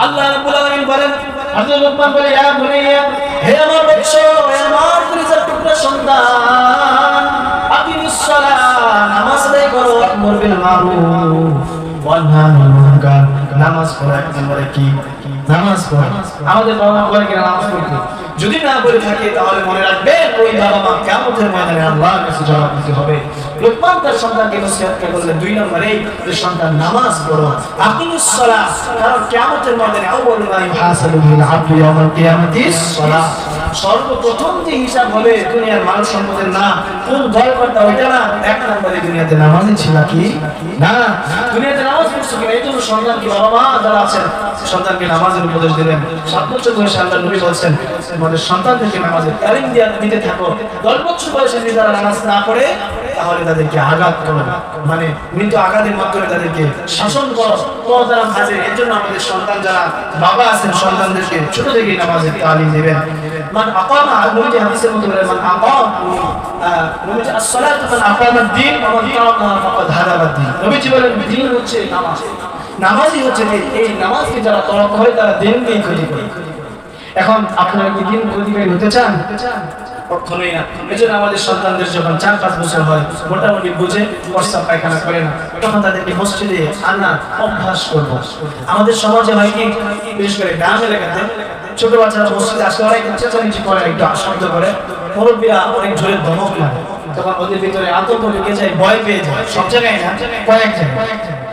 [SPEAKER 1] আল্লাহ রাব্বুল আলামিন বলেন, হযরত লুকমান বলে, ইয়া বুনাইয়া, হে আমার বৎস, হে আমার কলিজার টুকরা সন্তান, আকিমিস সালাহ, নামাজ আদায় করো, ওয়া'মুর বিল মা'রুফ ওয়া নাহি আনিল মুনকার, নামাজ পড়া। এক নম্বরে কি? নামাজ পড়া। আমাদের বাবা মা বলে কিনা নামাজ পড়তে? যদি না বলে থাকে, তাহলে মনে রাখবেন ওই বাবা মা কিয়ামতের ময়দানে আল্লাহর কাছে জবাব দিতে হবে। লুকমান তার সন্তানকে নসিহত করলেন, দুই নম্বরে, যে সন্তান নামাজ পড়ো, আকিমিস সালাহ, কারণ কিয়ামতের ময়দানে আউয়ালু মা ইউহাসাবু বিল আবদু ইয়াউমাল কিয়ামাতিস সালাহ। সর্বপ্রথম যে হিসাব হবে দুনিয়ার মানব সম্পদের না, কোন দল করতে ওইটা না, এক নম্বরে দুনিয়াতে নামাজই ছিল কি না, দুনিয়াতে নামাজ পড়ছো কিনা। এই জন্য সন্তানকে বাবা মা যারা আছেন, সন্তানকে নামাজের উপদেশ দিলেন। 7 বছর বয়সে আল্লাহ নবী বলছেন, তোমাদের সন্তানদেরকে নামাজের তালিম দিতে থাকো। 10 বছর বয়সে যদি তারা নামাজ না পড়ে, তাহলে তাদেরকে আঘাত করো, মানে মৃত্যু আঘাতের মাধ্যমে তাদেরকে শাসন করো, তারা ভাজে। এর জন্য আমাদের সন্তান যারা বাবা আছেন, সন্তানদেরকে ছোট থেকেই নামাজের তালিম দেবেন। মান আকামা, নবীজি হাদিসের মধ্যে বলেন, মান আকাম নবীজি as-সালাতু মান আকামা ad-দ্বীন ওয়া মান তারাকাহা ফাকাদ হাদামা ad-দ্বীন। নবীজি বলেন, দ্বীন হচ্ছে নামাজ, নামাজই হচ্ছে দ্বীন। এই নামাজকে যারা তরক করে, তারা দ্বীনকেই ক্ষতি করে। এখন আপনারা কি দ্বীন ক্ষতিকারী হতে চান? কখনোই না। এজন্য আমাদের সন্তানদের যখন 4-5 বছর হয়, মোটামুটি বুঝে প্রস্রাব পায়খানা করে না, তখন তাদেরকে মসজিদে আনার অভ্যাস করব। আমাদের সমাজে হয় কি, বিশেষ করে গ্রাম এলাকাতে ছোট বাচ্চারা মসজিদে আসলে ওরা একটু চেঁচামেচি করে, একটু শব্দ করে, মুরব্বীরা অনেক জোরে ধমক মারে, তখন ওদের ভিতরে আতঙ্ক ঢুকে যায়, ভয় পেয়ে যায়। সব জায়গায় না, কয়েক জায়গায়।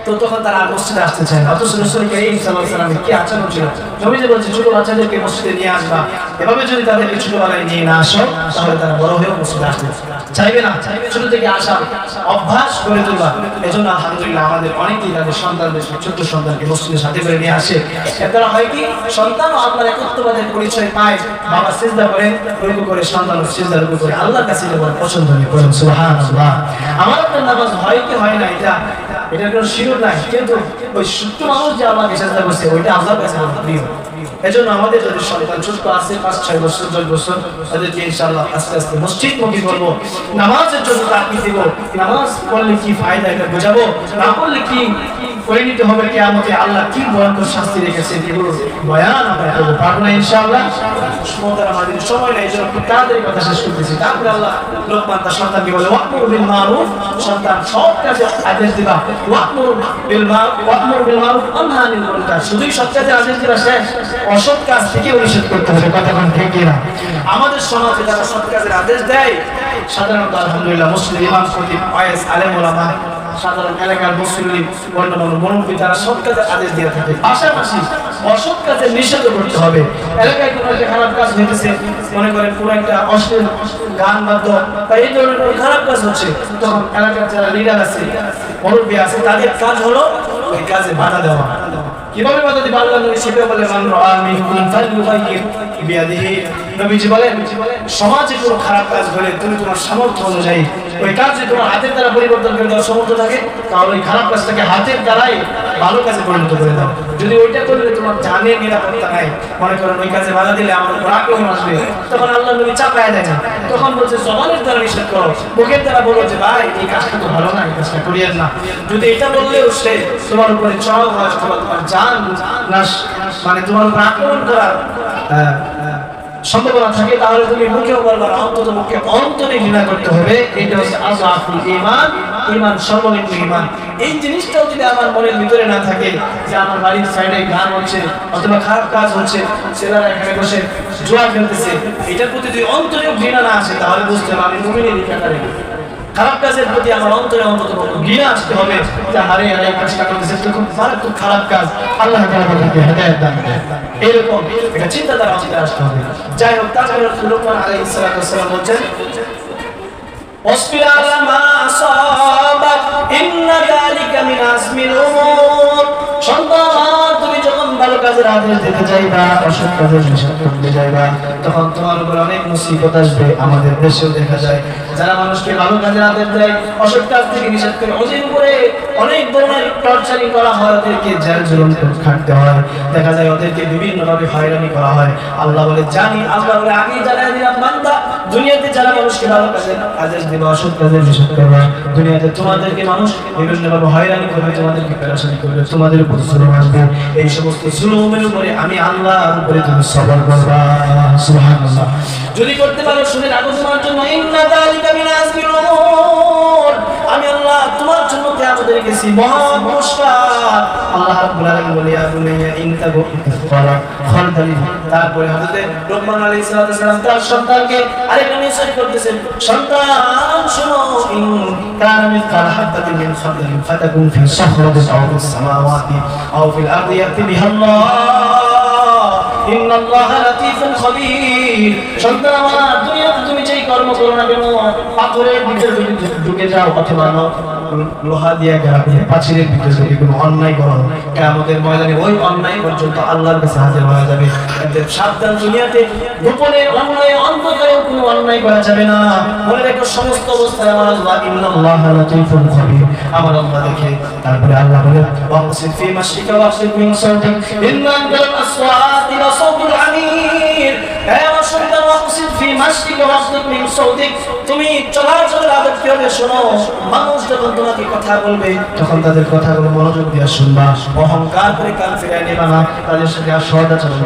[SPEAKER 1] তো তখন তারা আর মসজিদে আসতে চায় না। অথচ রাসূল করিম সাল্লাল্লাহু আলাইহি ওয়াসাল্লাম কি আচরণ ছিল, নবীজি বলছে ছোট বাচ্চাদেরকে মসজিদে নিয়ে আসবা, এভাবে যদি তাদেরকে ছোটবেলায় নিয়ে না আসো তাহলে তারা বড় হয়েও মসজিদে আসতে চাইবে না, ছোট থেকে আসা অভ্যাস করে তুলবা। এজন্য আলহামদুলিল্লাহ আমাদের অনেকেই তাদের সন্তানদের ছোট সন্তানকে মসজিদের সাথে করে নিয়ে আসে। এর দ্বারা হয় কি, সন্তানও আল্লাহর একত্ববাদের পরিচয় পায়। বাবা সিজদা করেন, রুকু করে, সন্তানও সিজদা রুকু করে আল্লাহর কাছে এটা বড় পছন্দ হয়। বলেন সুবহানাল্লাহ। আমার আপনার নামাজ হয় কি হয় না এটা কোনো শিরোর নাই, কিন্তু ওই ছোট্ট মানুষ যে আল্লাহকে সিজদা করছে ওইটা আল্লাহর কাছে বড় প্রিয়। এজন্য আমাদের যদি সন্তান ছোট আছে 5-6 বছর 10 বছর, তাদেরকে ইনশাআল্লাহ আস্তে আস্তে মসজিদমুখী করবো, নামাজের জন্য তাকিদ দেব, নামাজ পড়লে কি ফায়দা এটা বোঝাবো, না পড়লে কি পরিণত হবে কিয়ামতে আল্লাহ কি ভয়ঙ্কর শাস্তি রেখেছেন এগুলো বয়ান আমরা করবো, পারবো না ইনশাআল্লাহ। আমাদের সময় নেই, এজন্য খুব তাড়াতাড়ি কথা শেষ করতেছি। তারপরে আল্লাহ লোকমান তার সন্তানকে বলে ওয়া'মুর বিল মারুফ, সন্তান সৎ কাজে আদেশ দিবা, ওয়া'মুর বিল মারুফ ওয়ানহা আনিল মুনকার, শুধুই সৎ কাজে আদেশ দিবা শেষ, অসৎ কাজ থেকে নিষেধ করতে হবে। কতক্ষণ ঠিক না? আমাদের সমাজে যারা সৎ কাজের আদেশ দেয় সাধারণত আলহামদুলিল্লাহ মুসলিম ইমাম খতিব ওয়াইজ আলেম ওলামা, সাধারণ এলাকার মুসলিম বর্ণমান্য মুরব্বী তারা সৎ কাজের আদেশ দিয়ে থাকে, পাশাপাশি অসৎ কাজের নিষেধ করতে হবে। এলাকায় কোনো একটা খারাপ কাজ হইতেছে, মনে করেন কোনো একটা অশ্লীল গান বাদ্য বা এই ধরনের কোনো খারাপ কাজ হচ্ছে, তখন এলাকার যারা লিডার আছে, মুরব্বী আছে, তাদের কাজ হলো ওই কাজে বাধা দেওয়া। কিভাবে বাধা দিবে? আল্লাহ নবী সেটা বলে মান রাআ মিনকুম ফালইউগাইয়ির বিয়াদিহি, নবীজি বলেন সমাজে কোনো খারাপ কাজ হলে তুমি তোমার সামর্থ্য অনুযায়ী ওই কাজ যদি তোমার হাতের দ্বারা পরিবর্তন করে দেওয়ার সামর্থ্য থাকে তাহলে ওই খারাপ কাজটাকে হাতের দ্বারাই ভালো কাজে পরিণত করে দাও। যদি ওইটা করলে তোমার জানের নিরাপত্তা নাই, মনে করেন ওই কাজে বাধা দিলে আমার উপর আক্রমণ আসবে, তখন আল্লাহ নবী চাপায় দেয় না, তখন বলছে জবানের দ্বারা নিষেধ করো, মুখের দ্বারা বলো যে ভাই এই কাজটা তো ভালো না, এই কাজটা করিয়েন না। যদি এটা বললেও সে তোমার উপরে চড়াও হয়, তোমার জান নাশ মানে তোমার উপর আক্রমণ করার সম্ভাবনা থাকে, তাহলে তুমি মুখেও বলবা, অন্তত মুখে অন্তরে ঘৃণা করতে হবে। এটা হচ্ছে আযআফুল ঈমান, ঈমান সর্বনিম্ন ঈমান। এই জিনিসটাও যদি আমার মনের ভিতরে না থাকে যে আমার বাড়ির সাইডে গান হচ্ছে অথবা খারাপ কাজ হচ্ছে, ছেলেরা এখানে বসে জুয়া খেলতেছে, এটার প্রতি যদি অন্তরেও ঘৃণা না আসে তাহলে বুঝতে হবে আমি মুমিনের ক্যাটাগরি। খারাপ কাজের প্রতি আমার অন্তরে অন্তত ঘৃণা আসতে হবে যে আরে এই কাজটা করতেছে তো খুব মারাত্মক খারাপ কাজ, আল্লাহ তাআলা তাকে হেদায়েত দান করেন, এরকম এটা চিন্তাধারা আমাদের আসতে হবে। যাই হোক, তারপরে লোকমান আলাইহিস সালাম বলছেন ওয়াসবির আলা মা আসাবাক ইন্না যালিকা মিন আজমিল উমুর, সন্তান তুমি যখন ভালো কাজের আদেশ দিতে যাইবা, অসৎ কাজের নিষেধ করতে যাইবা, তখন তোমার উপর অনেক মুসিবত আসবে। আমাদের দেশেও দেখা যায় যারা মানুষকে ভালো কাজের আদেশ দেয়, অসৎ কাজ থেকে নিষেধ করে, ওদের উপরে অনেক ধরনের টর্চারিং করা হয়, ওদেরকে জেল জুলুম খাটতে হয়, দেখা যায় ওদেরকে বিভিন্নভাবে হয়রানি করা হয়। আল্লাহ বলে জানি, আল্লাহ বলে আগেই জানাই দিলাম বান্দা, দুনিয়াতে যারা মানুষকে ভালো কাজের আদেশ দিবে, অসৎ কাজের নিষেধ করবে, দুনিয়াতে তোমাদেরকে মানুষ বিভিন্নভাবে হয়রানি করবে, তোমাদেরকে পেরেশানি করবে, তোমাদের উপর জুলুম আসবে। এই সমস্ত জুলুমের উপরে আমি আল্লাহর উপরে তুমি সবর করবা। সুবহানাল্লাহ। যদি করতে পারো শুনে রাখো তোমার জন্য ইন্না যালিকা মিন আজমিল উমুর, আমি আল্লাহ তোমার জন্য কিয়ামতে রেখেছি মহা পুরস্কার। আল্লাহ রাব্বুল আলামিন বলে ইয়া বুনাইয়া ইনতাবু খালদালি। তারপরে হযরত লোকমান আলাইহিস সালাম তার সন্তানকে আরেকটা মেসেজ করতেছেন, সন্তান শোনো, ইন কানা মিসকাল হাববাতিন মিন খারদালিন ফাতাকুন ফি সাখরাতিন আও ফিস সামাওয়াতি আও ফিল আরদি ইয়াতি বিহাল্লাহ ইন্নাল্লাহা লাতীফুন খাবীর। সন্তান আমার, দুনিয়াতে তুমি যেই কর্ম করো না কেন, পাথরের ভিতরে যদি ঢুকে যাও অথবা লোহা দিয়ে পাথরের ভিতরে যদি কোনো অন্যায় করো, কিয়ামতের ময়দানে ওই অন্যায় পর্যন্ত আল্লাহর কাছে হাজির হয়ে যাবে। সাবধান, দুনিয়াতে গোপনে অন্যায় অন্ধকারে কোনো অন্যায় করা যাবে না। মনে রেখো সমস্ত অবস্থায় আমার আল্লাহ ইন্নাল্লাহা লাতীফুন খাবীর, আমার আল্লাহ দেখে। তারপরে আল্লাহ বলে ওয়াকসিদ ফি মাশরিকা ওয়াকসিদ মিন সাওতিক ইন্না আনকাল আসওয়াতি লাসাউতুল হামির। হে সন্তান, ওয়াকসিদ ফি মাশরিকা ওয়াকসিদ মিন সাওতিক, তুমি চলাচলের আদব কি হবে শোনো। মানুষ যখন তোমাকে কথা বলবে তখন তাদের কথাগুলো মনোযোগ দিয়ে শুনবা, অহংকার করে কান ফিরিয়ে নেবা না, তাদের সাথে সদাচরণ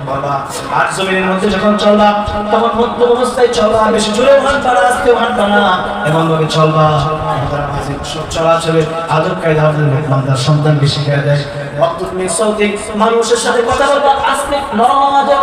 [SPEAKER 1] করবা। আর জমিনের মধ্যে যখন চলবা তখন মধ্য অবস্থায় চলবা, বেশি জোরে হাঁটবা না, আস্তেও হাঁটবা না, এমন ভাবে চলবা চলাচলের আদব কায়দা লোকমান তার সন্তানকে শিখিয়ে দেয়। ওয়াগদুদ মিন সাউতিক, মানুষের সাথে কথা বলবা আস্তে নরম আওয়াজে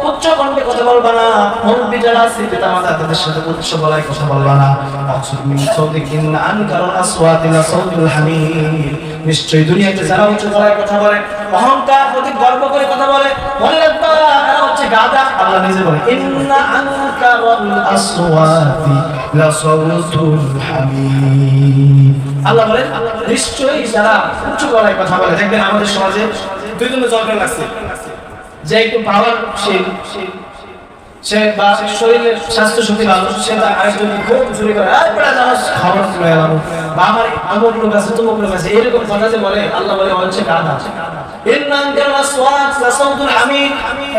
[SPEAKER 1] উচ্চ কণ্ঠে কথা বলবা না। মুরব্বি যারা আছে পিতামাতা তাদের সাথে উচ্চ গলায় কথা বলবা না। ওয়াগদুদ মিন সাউতিক ইন্না আনকারুল আসওয়াতি লা সাউতুল হামির, নিশ্চয়ই দুনিয়াতে যারা উচ্চ গলায় কথা বলে, অহংকার প্রতি গর্ব করে কথা বলে, মনে রাখবা এরা হচ্ছে গাধা। আল্লাহ নিজে বলে ইন্না আনকারুল আসওয়াতি লা সাউতুল হামির। আল্লাহ বলেন নিশ্চয়ই যারা উচ্চ গলায় কথা বলে, দেখবেন আমাদের সমাজে দুই জনের দরকার লাগছে, যে একটু পাওয়ারশীল সে বা শরীরের স্বাস্থ্য শক্তি ভালো, সে তার আরেকজনকে খুব চুরি করে খবর চলে গেল বা আমার অমুক লোক আছে তমুক লোক আছে, এরকম কথা যে বলে আল্লাহ বলে হচ্ছে গাধা।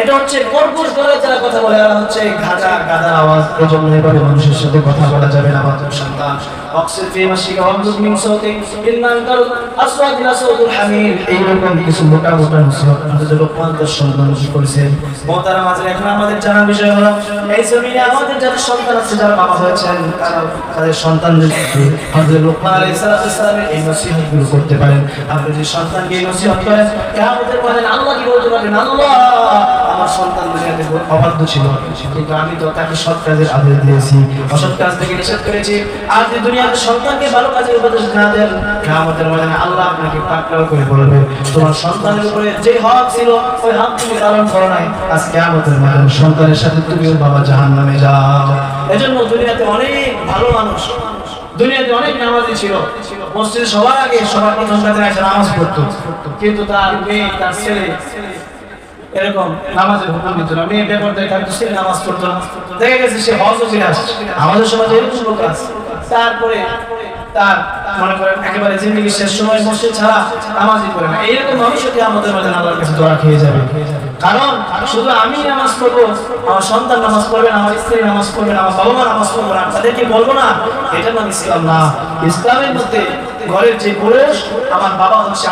[SPEAKER 1] এটা হচ্ছে কর্কশ গলায় যারা কথা বলে এরা হচ্ছে গাধা, গাধার আওয়াজ। এজন্য এভাবে মানুষের সাথে কথা বলা যাবে না। বাচ্চা সন্তান অক্সিজেন ফি মাশিকা ওয়াগদুদ মিন সাউতিক ইন্না আনকারুল আসওয়াতি লা সাউতুল হামির, এইরকম কিছু মোটা মোটা নসিহত আমাদের লোকমান তার সন্তান করেছেন। মোহতারাম আজকে এখন আমাদের জানার বিষয় হলো এই জমিনে আমাদের যাদের সন্তান আছে, যারা বাবা হয়েছেন, তাদের সন্তানদের হযরত লোকমান আলাইহিস সালামের এই নসিহতগুলো করতে পারেন। আপনি যদি সন্তানকে এই নসিহত করেন, কিয়ামতের পরে আল্লাহ কি বলতে পারবেন, আল্লাহ আমার সন্তান দুনিয়াতে অবাধ্য ছিল, কিন্তু আমি তো তাকে সৎ কাজের আদেশ দিয়েছি, অসৎ কাজ থেকে নিষেধ করেছি। আর যদি দুনিয়াতে সন্তানকে ভালো কাজের উপদেশ না দেন, কিয়ামতের ময়দানে আল্লাহ আপনাকে পাকড়াও করে বলবে তোমার সন্তানের উপরে যে হক ছিল ওই হক তুমি পালন করো নাই, আজ কিয়ামতের ময়দানে সন্তানের সাথে তুমিও বাবা জাহান্নামে যাও। এজন্য দুনিয়াতে অনেক ভালো মানুষ, দুনিয়াতে অনেক নামাজি ছিল, মসজিদে সবার আগে সবার প্রথম কাজে এসে নামাজ পড়তো, কিন্তু তার মেয়ে তার ছেলে এরকম নামাজের হুকুম দিত না, মেয়ে বেপরদায় থাকতো, সে নামাজ পড়তো না। দেখা গেছে সে হজও ফিরে আসছে। আমাদের সমাজে এরকম লোক আছে, তারপরে তার মনে করেন একেবারে জিন্দগি শেষ সময় মসজিদ ছাড়া নামাজই পড়ে না। এইরকম ভবিষ্যতে আমাদের মাঝে আল্লাহর কাছে দোয়া খেয়ে যাবে। কারণ শুধু আমি নামাজ পড়বো, আমার সন্তান নামাজ পড়বে না, আমার স্ত্রী নামাজ পড়বে না, আমার বাবা মা নামাজ পড়বে না, তাদেরকে বলবো না, এটা নাম ইসলাম না। ইসলামের মধ্যে ঘরের যে পুরুষ, আমার বাবা হচ্ছে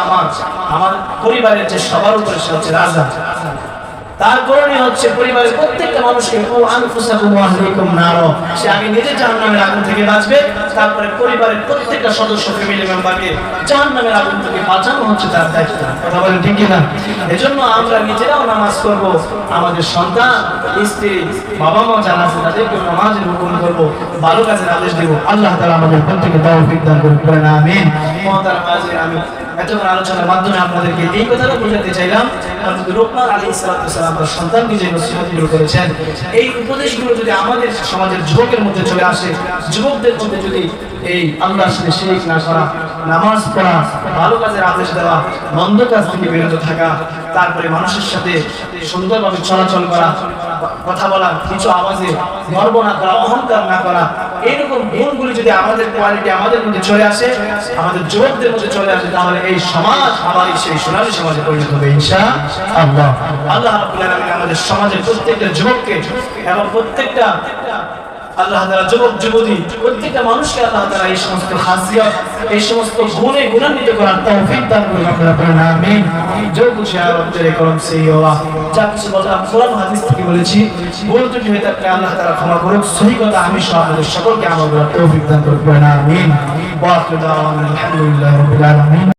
[SPEAKER 1] আমার পরিবারের যে সবার উপরে সে হচ্ছে রাজা, তার করণীয় হচ্ছে পরিবারের প্রত্যেকটা মানুষকে সে আগে নিজে জাহান্নামের আগুন থেকে বাঁচবে, তারপরে পরিবারের প্রত্যেকটা সদস্য ফ্যামিলি মেম্বারকে জাহান্নামের আগুন থেকে বাঁচানো হচ্ছে তার দায়িত্ব। কথা বলেন ঠিক কিনা? এজন্য আমরা নিজেরাও নামাজ পড়বো, আমাদের সন্তান, স্ত্রী, বাবা মা যারা আছে তাদেরকে নামাজের হুকুম করবো, ভালো কাজের আদেশ দেবো। আল্লাহ তাআলা আমাদের প্রত্যেককে তৌফিক দান করুন, আমিন। আমি এতক্ষণ আলোচনার মাধ্যমে আপনাদেরকে এই কথাটা বোঝাতে চাইলাম, লোকমান আলাইহিস সালাম তার সন্তানকে যে নসিহতগুলো করেছেন, এই উপদেশগুলো যদি আমাদের সমাজের যুবকের মধ্যে চলে আসে, যুবকদের মধ্যে যদি এই আল্লাহর সাথে শিরক না করা, নামাজ পড়া, ভালো কাজের আদেশ দেওয়া, মন্দ কাজ থেকে বিরত থাকা, তারপরে মানুষের সাথে সুন্দরভাবে চলাচল করা, কথা বলা, কিছু আওয়াজে গর্ব না করা, অহংকার না করা, এইরকম গুণগুলি যদি আমাদের কোয়ালিটি আমাদের মধ্যে চলে আসে, আমাদের যুবকদের মধ্যে চলে আসে, তাহলে এই সমাজ আবার সেই সোনালী সমাজে পরিণত হবে ইনশাআল্লাহ। আল্লাহ রাব্বুল আলামিন আমাদের সমাজের প্রত্যেকটা যুবককে এবং প্রত্যেকটা আল্লাহ তাআলা যুবক যুবতী প্রত্যেকটা মানুষকে আল্লাহ তাআলা এই সমস্ত খাসিয়ত, এই সমস্ত গুণে গুণান্বিত করার তৌফিক দান করুন। আপনারা বলেন আমিন। जो कुछ है तेरे करम से ही हुआ। যা কিছু বললাম কোরআন হাদিস থেকে বলেছি, ভুল ত্রুটি হয়ে থাকলে আল্লাহ তাআলা ক্ষমা করুন। সহি কথা আমি সহ আপনাদের সকলকে আমল করার তৌফিক দান করুন। আমিন। ওয়া আখিরু দাওয়ানা আলহামদুলিল্লাহি রাব্বিল আলামিন।